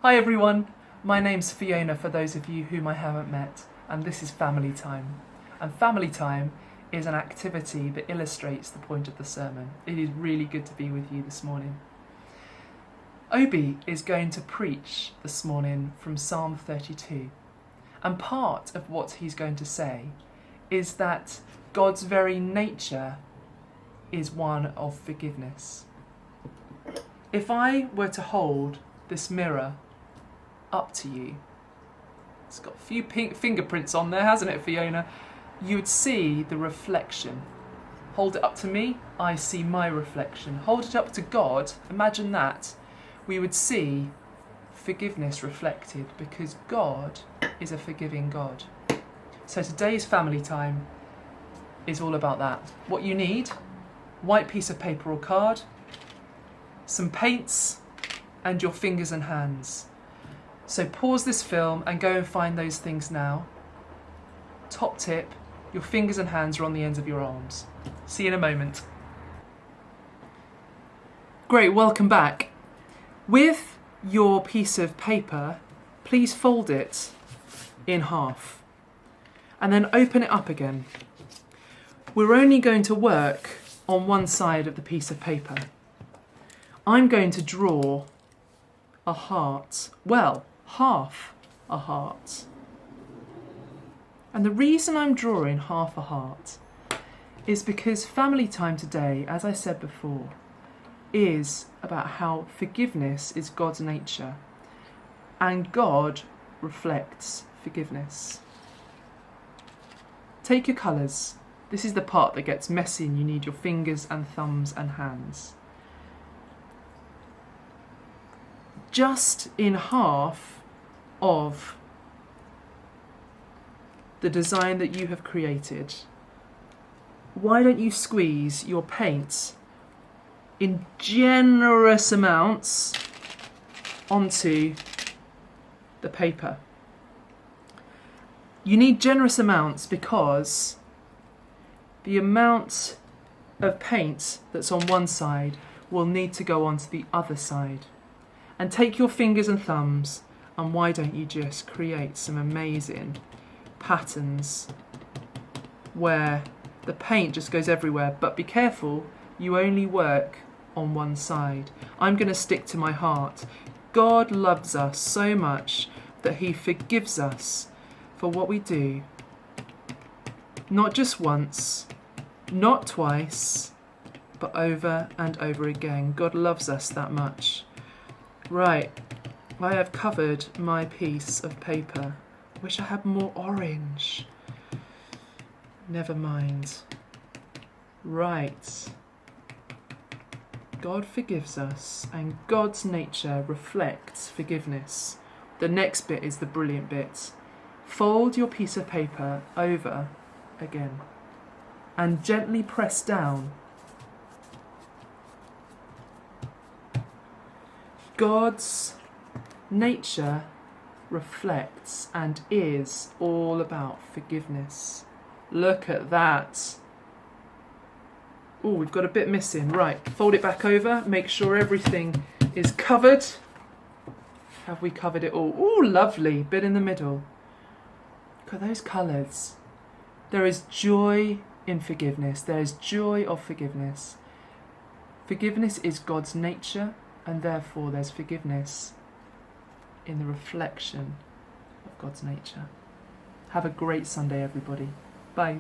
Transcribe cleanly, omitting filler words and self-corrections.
Hi everyone, my name's Fiona for those of you whom I haven't met, and this is Family Time. And Family Time is an activity that illustrates the point of the sermon. It is really good to be with you this morning. Obi is going to preach this morning from Psalm 32, and part of what he's going to say is that God's very nature is one of forgiveness. If I were to hold this mirror up to you, it's got a few pink fingerprints on there, hasn't it, Fiona? You would see the reflection. Hold it up to me, I see my reflection. Hold it up to God, imagine that. We would see forgiveness reflected because God is a forgiving God. So today's Family Time is all about that. What you need: white piece of paper or card, some paints, and your fingers and hands. So pause this film and go and find those things now. Top tip, your fingers and hands are on the ends of your arms. See you in a moment. Great, welcome back. With your piece of paper, please fold it in half and then open it up again. We're only going to work on one side of the piece of paper. I'm going to draw a heart. Well, half a heart. And the reason I'm drawing half a heart is because Family Time today, as I said before, is about how forgiveness is God's nature and God reflects forgiveness. Take your colours. This is the part that gets messy and you need your fingers and thumbs and hands. Just in half of the design that you have created, why don't you squeeze your paint in generous amounts onto the paper? You need generous amounts because the amount of paint that's on one side will need to go onto the other side. And take your fingers and thumbs, and why don't you just create some amazing patterns where the paint just goes everywhere. But be careful, you only work on one side. I'm going to stick to my heart. God loves us so much that he forgives us for what we do. Not just once, not twice, but over and over again. God loves us that much. Right, I have covered my piece of paper. Wish I had more orange. Never mind. Right. God forgives us and God's nature reflects forgiveness. The next bit is the brilliant bit. Fold your piece of paper over again and gently press down. God's nature reflects and is all about forgiveness. Look at that. Oh, we've got a bit missing. Right, fold it back over. Make sure everything is covered. Have we covered it all? Oh, lovely. Bit in the middle. Look at those colours. There is joy in forgiveness. There is joy of forgiveness. Forgiveness is God's nature, and therefore there's forgiveness in the reflection of God's nature. Have a great Sunday, everybody. Bye.